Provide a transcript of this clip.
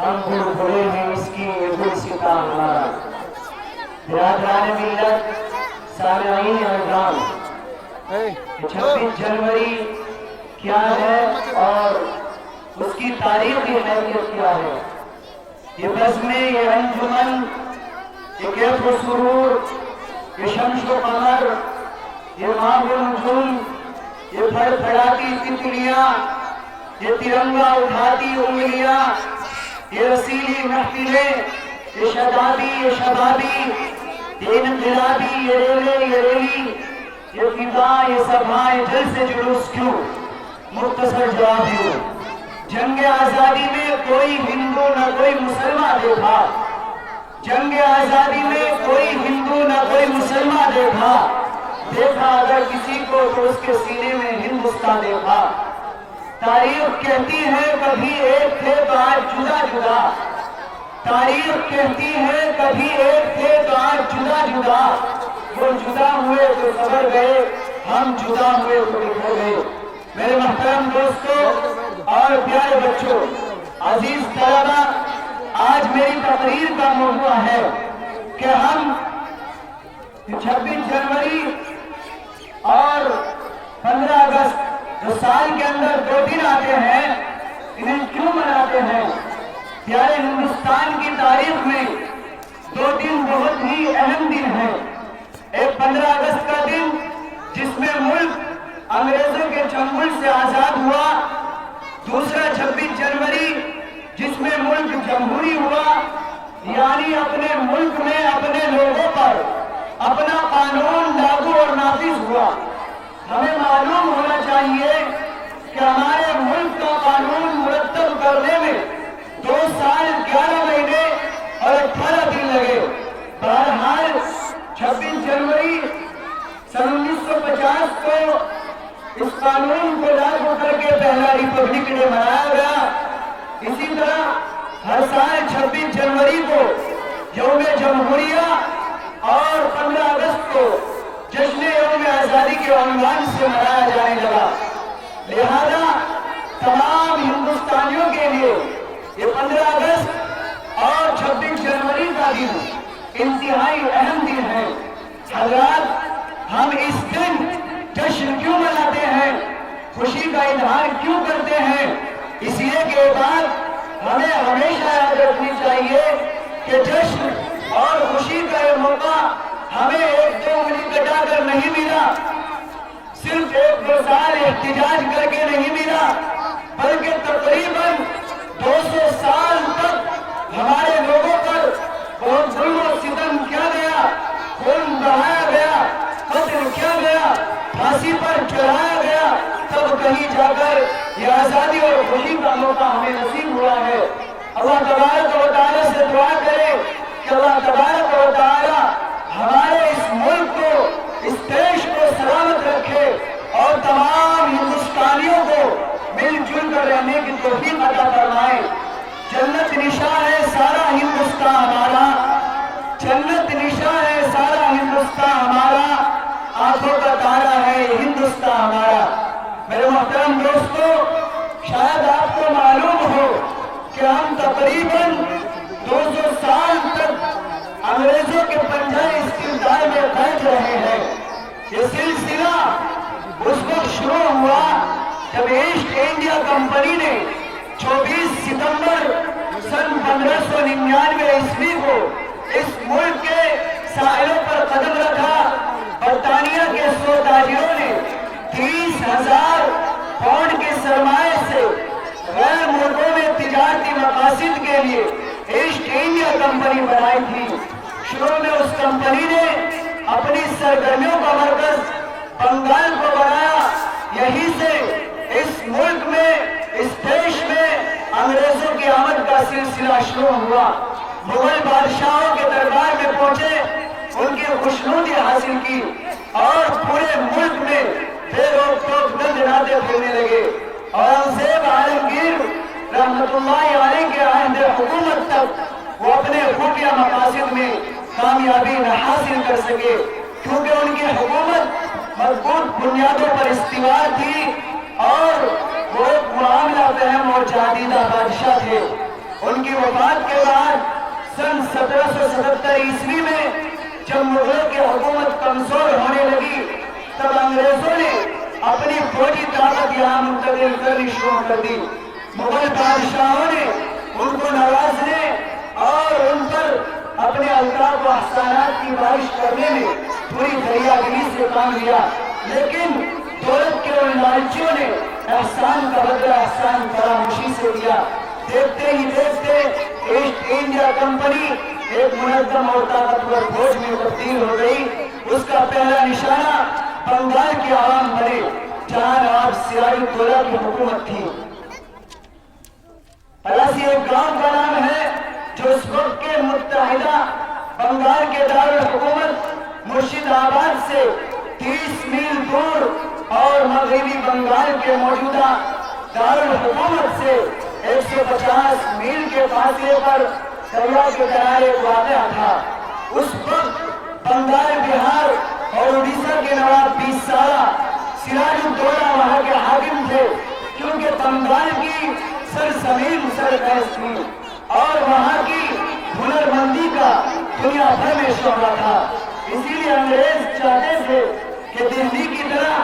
ہم بڑے ہیں اس کی ستا ہمارا۔ برادران ملت، سامعین اکرام، 26 جنوری کیا ہے اور اس کی تاریخی اہمیت کیا ہے؟ یہ بزمیں، یہ انجمن، یہ کیف و سرور، یہ شمس و قمر، یہ ماہ و نجوم، یہ پھڑ پھڑاتی تتلیاں، یہ ترنگا اٹھاتی انگلیاں، یہ رسیلی محفلیں، یہ شادابی، یہ شبابی، یہ انقلابی، یہ ریلے، یہ ریلی، یہ فضا، یہ سبھا، یہ جلسے جلوس کیوں؟ مختصر جواب یوں: جنگ آزادی میں کوئی ہندو نہ کوئی مسلمان دیکھا، جنگ آزادی میں کوئی ہندو نہ کوئی مسلمان دیکھا اگر کسی کو تو اس کے سینے میں ہندوستان دیکھا۔ تاریخ کہتی ہے کبھی ایک تھے تو آج جدا جدا، تاریخ کہتی ہے کبھی ایک تھے تو آج جدا جدا، وہ جدا ہوئے تو سبر گئے، ہم جدا ہوئے تو بکھر گئے۔ میرے محترم دوستو اور پیارے بچوں، عزیز طلبہ، آج میری تقریر کا موضوع ہے کہ ہم 26 جنوری اور 15 اگست جو سال کے اندر 2 دن آتے ہیں، انہیں کیوں مناتے ہیں؟ پیارے ہندوستان کی تاریخ میں 2 دن بہت ہی اہم دن ہیں۔ ایک 15 اگست کا دن جس میں ملک انگریزوں کے چنگل سے آزاد ہوا، دوسرا 26 جنوری جس میں ملک جمہوری ہوا، یعنی اپنے ملک میں اپنے لوگوں پر اپنا قانون لاگو اور نافذ ہوا۔ ہمیں معلوم ہونا چاہیے کہ ہمارے ملک کا قانون مرتب کرنے میں 2 سال 11 مہینے اور 18 دن لگے۔ بہرحال 26 جنوری سن 1950 کو اس قانون کو لاگو کر کے پہلا ریپبلک ڈے منایا گیا۔ اسی طرح ہر سال 26 جنوری کو یوم جمہوریہ اور 15 اگست کو جشن یوم آزادی کے عنوان سے منایا جانے لگا۔ لہذا تمام ہندوستانیوں کے لیے یہ 15 اگست اور 26 جنوری کا دن انتہائی اہم دن ہے۔ حضرات، ہم اس دن جشن کیوں مناتے ہیں، خوشی کا اظہار کیوں کرتے ہیں؟ اس لیے کہ یہ بات ہمیں ہمیشہ یاد رکھنی چاہیے کہ جشن اور خوشی کا یہ موقع ہمیں 1-2 انگلی کٹا کر نہیں ملا، صرف 1-2 سال احتجاج کر کے نہیں ملا، بلکہ تقریباً 200 سال تک ہمارے لوگوں پر بہت ظلم و ستم کیا گیا، خون بہایا گیا، قتل کیا گیا، پھانسی پر چڑھایا گیا، تب کہیں جا کر یہ آزادی اور خوشی کا موقع ہمیں نصیب ہوا ہے۔ اللہ تبارک و تعالیٰ سے دعا کرے کہ اللہ تبارک و تعالیٰ ہمارے اس ملک کو، اس دیش کو سلامت رکھے اور تمام ہندوستانیوں کو مل جل کر رہنے کی توفیق عطا فرمائے۔ جنت نشاں ہے سارا ہندوستان ہمارا، جنت نشاں ہے سارا ہندوستان ہمارا، آنکھوں کا تارا ہے ہندوستان ہمارا۔ میرے محترم دوستو، شاید آپ کو معلوم ہو کہ ہم تقریباً 200 سال تک انگریزوں کے پنجۂ استبداد میں قید رہے ہیں۔ یہ سلسلہ اس وقت شروع ہوا جب ایسٹ انڈیا کمپنی نے 24 ستمبر سن 1599 عیسوی کو اس ملک کے ساحلوں پر قدم رکھا۔ برطانیہ کے 100 تاجروں نے 30,000 پاؤنڈ کے سرمایے سے غیر ملکوں میں تجارتی مقاصد کے لیے ایسٹ انڈیا کمپنی بنائی تھی۔ شروع میں اس کمپنی نے اپنی سرگرمیوں کا مرکز بنگال کو بنایا۔ یہیں سے اس ملک میں، اس دیش میں انگریزوں کی آمد کا سلسلہ شروع ہوا۔ مغل بادشاہوں کے دربار میں پہنچے، ان کی خوشنودی حاصل کی اور پورے ملک میں بے روک ٹوک ناچتے پھرنے لگے۔ اورنگزیب عالمگیر رحمت اللہ علیہ کے عہد حکومت تک وہ اپنے خفیہ مقاصد میں کامیابی نہ حاصل کر سکے، کیونکہ ان کی حکومت مضبوط بنیادوں پر استوار تھی اور وہ ایک معاملہ فہم اور جادیدہ بادشاہ تھے۔ ان کی وفات کے بعد سن 1777 میں جب مغلوں کی حکومت کمزور ہونے لگی تب انگریزوں نے اپنی فوجی طاقت یہاں منتقل کرنی شروع کر دی۔ مغل بادشاہوں نے ان کو نوازنے اور ان پر اپنے الطاف و احسانات کی بارش کرنے میں پوری دریا گیری سے کام لیا، لیکن دولت کے ان لالچیوں نے احسان کا بدلہ احسان فراموشی سے دیا۔ دیکھتے ہی دیکھتے ایسٹ انڈیا کمپنی ایک منظم اور طاقتور فوج میں تبدیل ہو گئی۔ اس کا پہلا نشانہ بنگال کے عوام بنے جہاں نواب سراج الدولہ کی حکومت تھی۔ پلاسی ایک گاؤں کا نام ہے جو اس وقت کے متحدہ بنگال کے دارالحکومت مرشد آباد سے 30 میل دور اور مغربی بنگال کے موجودہ دارالحکومت سے 150 میل کے فاصلے پر دریا کے کنارے واقع تھا۔ اس وقت بنگال، بہار اور اڑیسہ کے نواب 20 سالہ سراج الدولہ وہاں کے حاکم تھے، کیونکہ بنگال کی سرزمین سرخیز تھی اور وہاں کی ہنر مندی کا دنیا بھر میں شہرت تھا۔ اسی لیے انگریز چاہتے تھے کہ دہلی کی طرح